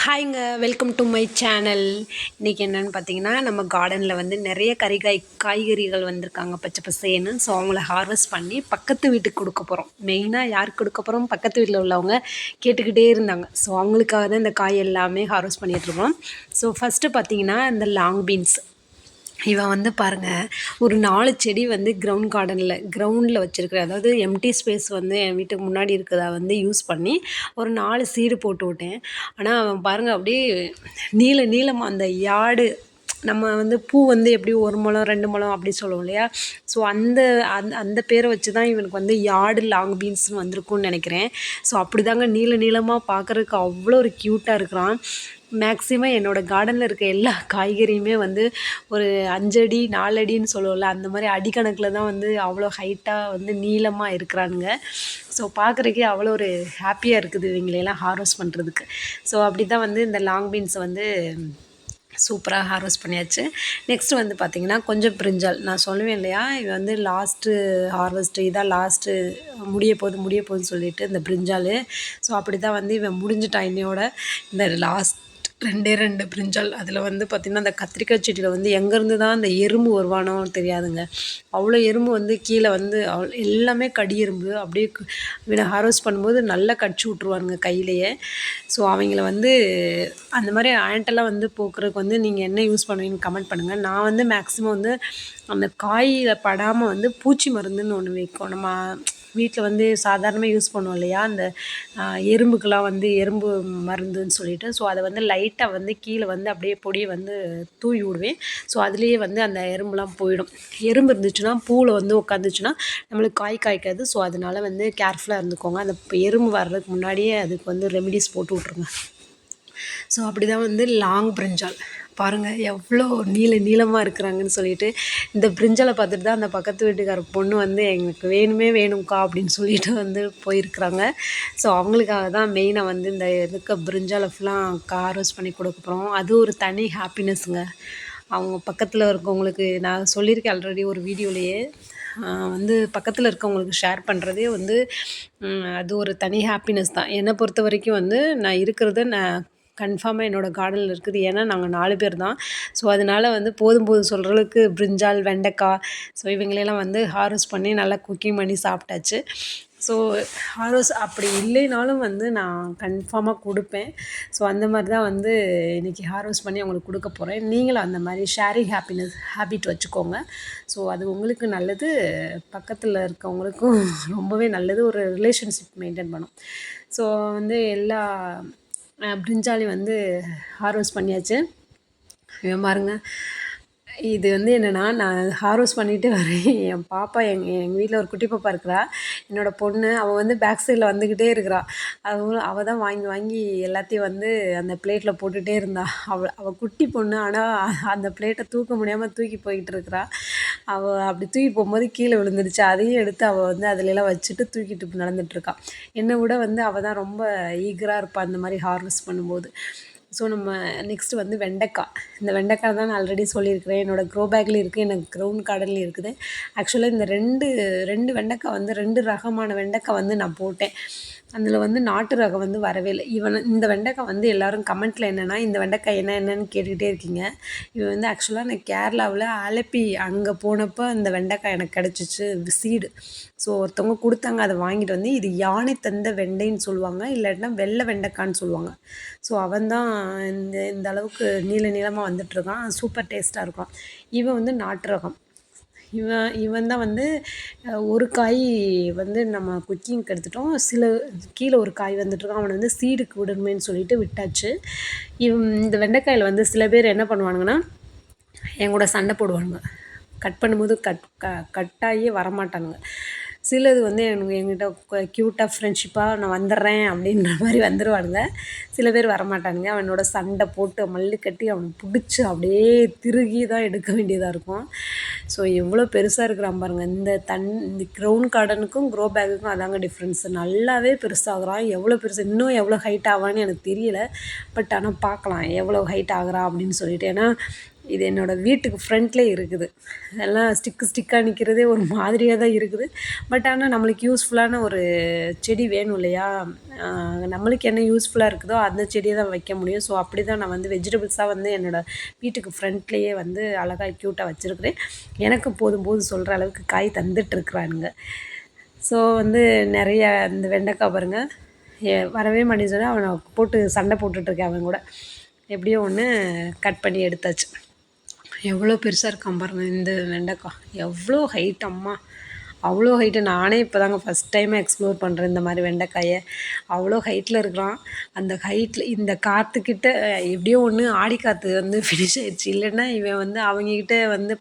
ஹாய்ங்க, welcome to my channel. இன்றைக்கி என்னென்னு பார்த்தீங்கன்னா, நம்ம கார்டனில் வந்து நிறைய காய்கறிகள் வந்திருக்காங்க பச்சை பசேன்னு. ஸோ அவங்கள ஹார்வெஸ்ட் பண்ணி பக்கத்து வீட்டுக்கு கொடுக்க போகிறோம். மெயினாக யாருக்கு கொடுக்க போகிறோம், பக்கத்து வீட்டில் உள்ளவங்க கேட்டுக்கிட்டே இருந்தாங்க. ஸோ அவங்களுக்காக தான் இந்த காய் எல்லாமே ஹார்வெஸ்ட் பண்ணிகிட்ருக்கோம். ஸோ ஃபஸ்ட்டு பார்த்தீங்கன்னா, இந்த லாங் பீன்ஸ் இவன் வந்து பாருங்கள், ஒரு 4 செடி வந்து கிரவுண்டில் வச்சுருக்கிறேன். அதாவது எம்டி ஸ்பேஸ் வந்து என் வீட்டுக்கு முன்னாடி இருக்கிறத வந்து யூஸ் பண்ணி ஒரு 4 சீடு போட்டு விட்டேன். ஆனால் அவன் பாருங்கள், அப்படியே நீளமாக அந்த யார்டு நம்ம வந்து பூ வந்து எப்படி 1 முழம் 2 முழம் அப்படி சொல்லுவோம் இல்லையா? ஸோ அந்த அந்த பேரை வச்சு தான் இவனுக்கு வந்து யார்டு லாங் பீன்ஸ்னு வந்திருக்கும்னு நினைக்கிறேன். ஸோ அப்படி தாங்க நீளமாக பார்க்குறதுக்கு அவ்வளோ ஒரு க்யூட்டாக இருக்கிறான். மேக்ஸிமம் என்னோடய கார்டனில் இருக்க எல்லா காய்கறியுமே வந்து ஒரு 5 அடி 4 அடின்னு சொல்லுவோம்ல, அந்த மாதிரி அடிக்கணக்கில் தான் வந்து அவ்வளோ ஹைட்டாக வந்து நீளமாக இருக்கிறானுங்க. ஸோ பார்க்குறக்கே அவ்வளோ ஒரு ஹாப்பியாக இருக்குது இவங்களையெல்லாம் ஹார்வெஸ்ட் பண்ணுறதுக்கு. ஸோ அப்படி தான் வந்து இந்த லாங் பீன்ஸை வந்து சூப்பராக ஹார்வெஸ்ட் பண்ணியாச்சு. நெக்ஸ்ட்டு வந்து பார்த்திங்கன்னா, கொஞ்சம் பிரிஞ்சால் நான் சொல்லுவேன் இல்லையா, இது வந்து லாஸ்ட்டு ஹார்வெஸ்ட்டு, இதான் லாஸ்ட்டு முடிய போகுதுன்னு சொல்லிட்டு இந்த பிரிஞ்சால். ஸோ அப்படி தான் வந்து இவன் முடிஞ்சிட்டான் இன்னையோட. இந்த லாஸ்ட் 2 பிரிஞ்சால். அதில் வந்து பார்த்திங்கன்னா, அந்த கத்திரிக்காய் செடியில் வந்து எங்கேருந்து தான் அந்த எறும்பு வருவானோ தெரியாதுங்க. அவ்வளோ எறும்பு வந்து கீழே வந்து எல்லாமே கடி எறும்பு. அப்படியே இவனை ஹார்வெஸ்ட் பண்ணும்போது நல்லா கடிச்சு விட்ருவானுங்க கையிலேயே. ஸோ அவங்கள வந்து அந்த மாதிரி ஆண்ட்டெல்லாம் வந்து போக்குறதுக்கு வந்து நீங்கள் என்ன யூஸ் பண்ணுவீங்கன்னு கமெண்ட் பண்ணுங்கள். நான் வந்து மேக்ஸிமம் வந்து அந்த காயில் படாமல் வந்து பூச்சி மருந்துன்னு ஒன்று வைக்கும். நம்ம வீட்டில் வந்து சாதாரணமாக யூஸ் பண்ணுவோம் இல்லையா, அந்த எறும்புக்கெலாம் வந்து எறும்பு மருந்துன்னு சொல்லிட்டு. ஸோ அதை வந்து லைட்டாக வந்து கீழே வந்து அப்படியே பொடியை வந்து தூவி விடுவேன். ஸோ அதுலேயே வந்து அந்த எறும்புலாம் போயிடும். எறும்பு இருந்துச்சுன்னா பூவில் வந்து உட்காந்துச்சுன்னா நம்மளுக்கு காய் காய்க்காது. ஸோ அதனால் வந்து கேர்ஃபுல்லாக இருந்துக்கோங்க. அந்த எறும்பு வர்றதுக்கு முன்னாடியே அதுக்கு வந்து ரெமிடிஸ் போட்டு விட்ருங்க. ஸோ அப்படி தான் வந்து லாங் பிரிஞ்சால் பாருங்கள் எவ்வளோ நீளமாக இருக்கிறாங்கன்னு சொல்லிட்டு. இந்த பிரிஞ்சாலை பார்த்துட்டு தான் அந்த பக்கத்து வீட்டுக்கார பொண்ணு வந்து எங்களுக்கு வேணும்க்கா அப்படின்னு சொல்லிட்டு வந்து போயிருக்கிறாங்க. ஸோ அவங்களுக்காக தான் மெயினாக வந்து இந்த இருக்க பிரிஞ்சாலை ஃபுல்லாக ஹார்வெஸ்ட் பண்ணி கொடுக்க போகிறோம். அது ஒரு தனி ஹாப்பினஸ்ங்க. அவங்க பக்கத்தில் இருக்கவங்களுக்கு நான் சொல்லியிருக்கேன் ஆல்ரெடி ஒரு வீடியோலேயே, வந்து பக்கத்தில் இருக்கவங்களுக்கு ஷேர் பண்ணுறதே வந்து அது ஒரு தனி ஹாப்பினஸ் தான். என்னை பொறுத்த வரைக்கும் வந்து நான் இருக்கிறத கன்ஃபார்மாக என்னோடய கார்டனில் இருக்குது. ஏன்னா நாங்கள் 4 பேர் தான். ஸோ அதனால் வந்து போதும் சொல்கிற அளவுக்கு பிரிஞ்சால், வெண்டைக்காய், ஸோ இவங்களெல்லாம் வந்து ஹார்வெஸ்ட் பண்ணி நல்லா குக்கிங் பண்ணி சாப்பிட்டாச்சு. ஸோ அப்படி இல்லைனாலும் வந்து நான் கன்ஃபார்மாக கொடுப்பேன். ஸோ அந்த மாதிரி தான் வந்து இன்றைக்கி ஹார்வெஸ்ட் பண்ணி அவங்களுக்கு கொடுக்க போகிறேன். நீங்களும் அந்த மாதிரி ஷேரிங் ஹேபிட் வச்சுக்கோங்க. ஸோ அது உங்களுக்கு நல்லது, பக்கத்தில் இருக்கவங்களுக்கும் ரொம்பவே நல்லது. ஒரு ரிலேஷன்ஷிப் மெயின்டைன் பண்ணும். ஸோ வந்து எல்லா பிரிஞ்சாலி வந்து ஹார்வெஸ்ட் பண்ணியாச்சு. இவன் பாருங்க, இது வந்து என்னென்னா, நான் ஹார்வெஸ்ட் பண்ணிவிட்டு வரேன். என் பாப்பா எங்கள் வீட்டில் ஒரு குட்டி பாப்பா இருக்கிறா, என்னோடய பொண்ணு. அவள் வந்து பேக் சைடில் வந்துக்கிட்டே இருக்கிறா. அவள் தான் வாங்கி எல்லாத்தையும் வந்து அந்த பிளேட்டில் போட்டுகிட்டே இருந்தா. அவள் குட்டி பொண்ணு, ஆனால் அந்த பிளேட்டை தூக்க முடியாமல் தூக்கி போய்கிட்டு இருக்கிறா. அவள் அப்படி தூக்கி போகும்போது கீழே விழுந்துடுச்சு. அதையும் எடுத்து அவள் வந்து அதிலெல்லாம் வச்சுட்டு தூக்கிட்டு நடந்துகிட்ருக்கா. என்னை விட வந்து அவள் தான் ரொம்ப ஈகராக இருப்பாள் இந்த மாதிரி ஹார்வெஸ்ட் பண்ணும்போது. ஸோ நம்ம நெக்ஸ்ட்டு வந்து வெண்டைக்காய். இந்த வெண்டைக்காய் தான் நான் ஆல்ரெடி சொல்லியிருக்கிறேன். என்னோடய க்ரோ பேக்லேயும் இருக்குது, எனக்கு கிரவுண்ட் கார்டன்லேயும் இருக்குது. ஆக்சுவலாக இந்த ரெண்டு வெண்டைக்காய் வந்து 2 ரகமான வெண்டைக்காய் வந்து நான் போட்டேன். அதில் வந்து நாட்டு ரகம் வந்து வரவே இல்லை. இந்த வெண்டைக்காய் வந்து எல்லோரும் கமெண்ட்டில் என்னென்னா, இந்த வெண்டைக்காய் என்னென்னு கேட்டுக்கிட்டே இருக்கீங்க. இவன் வந்து ஆக்சுவலாக நான் கேரளாவில் ஆலப்பி அங்கே போனப்போ இந்த வெண்டைக்காய் எனக்கு கிடச்சிச்சு சீடு. ஸோ ஒருத்தவங்க கொடுத்தாங்க, அதை வாங்கிட்டு வந்து இது யானை தந்த வெண்டைன்னு சொல்லுவாங்க, இல்லாட்டினா வெள்ளை வெண்டைக்கான்னு சொல்லுவாங்க. ஸோ அவன் தான் இந்த அளவுக்கு நீளமாக வந்துட்டுருக்கான். சூப்பர் டேஸ்ட்டாக இருக்கும். இவன் வந்து நாட்டு ரகம். இவன் தான் வந்து ஒரு காய் வந்து நம்ம குக்கிங்க்கு எடுத்துட்டோம். கீழே ஒரு காய் வந்துட்டுருக்கான். அவனை வந்து சீடுக்கு விடணுமேன்னு சொல்லிட்டு விட்டாச்சு. இந்த வெண்டைக்காயில் வந்து சில பேர் என்ன பண்ணுவானுங்கன்னா, என் கூட சண்டை போடுவானுங்க. கட் பண்ணும்போது கட்டாகி வரமாட்டானுங்க. சிலது வந்து என்கிட்ட க்யூட்டாக ஃப்ரெண்ட்ஷிப்பாக நான் வந்துடுறேன் அப்படின்ற மாதிரி வந்துடுவானுங்க. சில பேர் வரமாட்டானுங்க. அவனோட சண்டை போட்டு மல்லு கட்டி அவனை பிடிச்சி அப்படியே திருகி தான் எடுக்க வேண்டியதாக இருக்கும். ஸோ எவ்வளோ பெருசாக இருக்கிறான் பாருங்கள். இந்த கிரவுண்ட் கார்டனுக்கும் க்ரோ பேக்குக்கும் அதாங்க டிஃப்ரென்ஸ். நல்லாவே பெருசாகிறான். எவ்வளோ பெருசு, இன்னும் எவ்வளோ ஹைட் ஆவான்னு எனக்கு தெரியல. பட் ஆனால் பார்க்கலாம் எவ்வளோ ஹைட் ஆகுறான் அப்படின்னு சொல்லிட்டு. ஏன்னா இது என்னோடய வீட்டுக்கு ஃப்ரண்ட்லேயே இருக்குது. எல்லாம் ஸ்டிக்காக நிற்கிறதே ஒரு மாதிரியாக தான் இருக்குது. பட் ஆனால் நம்மளுக்கு யூஸ்ஃபுல்லான ஒரு செடி வேணும் இல்லையா? நம்மளுக்கு என்ன யூஸ்ஃபுல்லாக இருக்குதோ அந்த செடியை தான் வைக்க முடியும். ஸோ அப்படி தான் நான் வந்து வெஜிடபிள்ஸாக வந்து என்னோடய வீட்டுக்கு ஃப்ரண்ட்லேயே வந்து அழகாக க்யூட்டாக வச்சுருக்கிறேன். எனக்கு போதும் போதும் சொல்கிற அளவுக்கு காய் தந்துட்டுருக்குறானுங்க. ஸோ வந்து நிறைய இந்த வெண்டைக்காய் பாருங்கள், வரவே மாட்டேன்னு சொன்னால் அவனை போட்டு சண்டை போட்டுட்ருக்கேன் அவன் கூட. எப்படியோ ஒன்று கட் பண்ணி எடுத்தாச்சு. எவ்வளோ பெருசாக இருக்கான் பாருங்கள் இந்த வெண்டைக்காய், எவ்வளோ ஹைட் அம்மா, அவ்வளோ ஹைட்டு. நானே இப்போ தாங்க ஃபஸ்ட் டைம் எக்ஸ்ப்ளோர் பண்ணுறேன் இந்த மாதிரி வெண்டைக்காயை. அவ்வளோ ஹைட்டில் இருக்கிறான். அந்த ஹைட்டில் இந்த காற்றுக்கிட்ட எப்படியோ ஒன்று ஆடி காற்று வந்து ஃபினிஷ் ஆயிடுச்சு. இல்லைன்னா இவன் வந்து அவங்கக்கிட்ட வந்து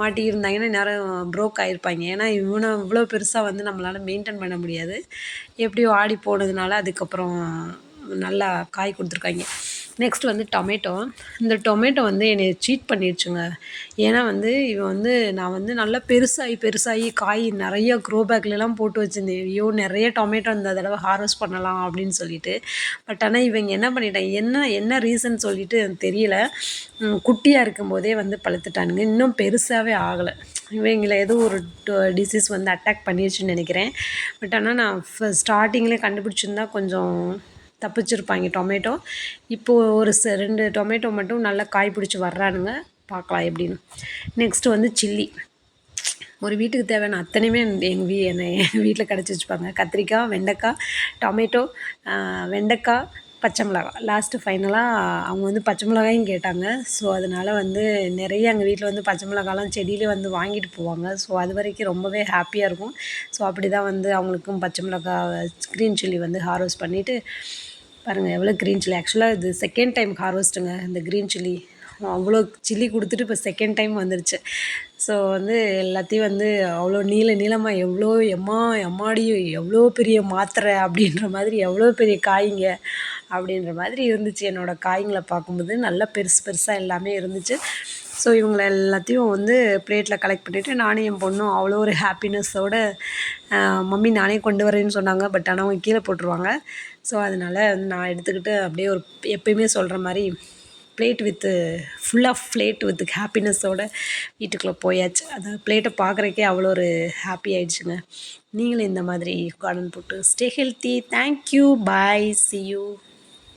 மாட்டியிருந்தாங்கன்னா நேரம் ப்ரோக் ஆகிருப்பாங்க. ஏன்னா இவனை இவ்வளோ பெருசாக வந்து நம்மளால் மெயின்டைன் பண்ண முடியாது. எப்படியோ ஆடி போனதுனால அதுக்கப்புறம் நல்லா காய் கொடுத்துருக்காங்க. நெக்ஸ்ட் வந்து டொமேட்டோ. இந்த டொமேட்டோ வந்து என்னை சீட் பண்ணிடுச்சுங்க. ஏன்னா வந்து இவன் வந்து நான் வந்து நல்லா பெருசாகி காய் நிறைய க்ரோ பேக்லலாம் போட்டு வச்சுருந்தேன். ஐயோ நிறைய டொமேட்டோ இந்த தடவை ஹார்வெஸ்ட் பண்ணலாம் அப்படின்னு சொல்லிட்டு. பட் ஆனால் இவங்க என்ன பண்ணிட்டாங்க, என்ன ரீசன் சொல்லிட்டு எனக்கு தெரியல. குட்டியாக இருக்கும்போதே வந்து பழுத்துட்டானுங்க. இன்னும் பெருசாகவே ஆகலை. இவங்களை ஏதோ ஒரு டிசீஸ் வந்து அட்டாக் பண்ணிடுச்சுன்னு நினைக்கிறேன். பட் ஆனால் நான் ஸ்டார்டிங்லேயே கண்டுபிடிச்சிருந்தா கொஞ்சம் தப்பிச்சிருப்பாங்க டொமேட்டோ. இப்போது ஒரு 2 டொமேட்டோ மட்டும் நல்லா காய் பிடிச்சி வர்றானுங்க. பார்க்கலாம் எப்படின்னு. நெக்ஸ்ட்டு வந்து சில்லி. ஒரு வீட்டுக்கு தேவையான அத்தனையுமே எங்கள் வீட்டில் கிடச்சி வச்சுப்பாங்க. கத்திரிக்காய், வெண்டைக்காய், டொமேட்டோ, வெண்டைக்காய், பச்சை மிளகாய். லாஸ்ட்டு ஃபைனலாக அவங்க வந்து பச்சை மிளகாயும் கேட்டாங்க. ஸோ அதனால் வந்து நிறைய எங்கள் வீட்டில் வந்து பச்சை மிளகாலாம் செடியிலே வந்து வாங்கிட்டு போவாங்க. ஸோ அது வரைக்கும் ரொம்பவே ஹாப்பியாக இருக்கும். ஸோ அப்படி தான் வந்து அவங்களுக்கும் பச்சை மிளகாய் க்ரீன் சில்லி வந்து ஹார்வெஸ்ட் பண்ணிவிட்டு பாருங்கள் எவ்வளோ க்ரீன் சில்லி. ஆக்சுவலாக இது செகண்ட் டைம் ஹார்வெஸ்ட்டுங்க இந்த க்ரீன் சில்லி. அவ்வளோ சில்லி கொடுத்துட்டு இப்போ செகண்ட் டைம் வந்துருச்சு. ஸோ வந்து எல்லாத்தையும் வந்து அவ்வளோ நீளமாக எவ்வளோ எம்மாடி எவ்வளோ பெரிய மாத்திரை அப்படின்ற மாதிரி எவ்வளோ பெரிய காய்ங்க அப்படின்ற மாதிரி இருந்துச்சு. என்னோடய காய்ங்களை பார்க்கும்போது நல்லா பெருசாக எல்லாமே இருந்துச்சு. ஸோ இவங்கள எல்லாத்தையும் வந்து பிளேட்டில் கலெக்ட் பண்ணிவிட்டு நானும் என் பொண்ணும் அவ்வளோ ஒரு ஹாப்பினஸோடு மம்மி நானே கொண்டு வரேன்னு சொன்னாங்க. பட் ஆனால் அவங்க கீழே போட்டுருவாங்க. ஸோ அதனால் நான் எடுத்துக்கிட்டு அப்படியே ஒரு எப்பயுமே சொல்கிற மாதிரி ஃபுல் ஆஃப் பிளேட் வித் ஹாப்பினஸோடு வீட்டுக்குள்ளே போயாச்சு. அந்த பிளேட்டை பார்க்குறக்கே அவ்வளோ ஒரு ஹாப்பி ஆயிடுச்சுங்க. நீங்களும் இந்த மாதிரி கார்டன் போட்டு stay healthy. Thank you, bye, see you.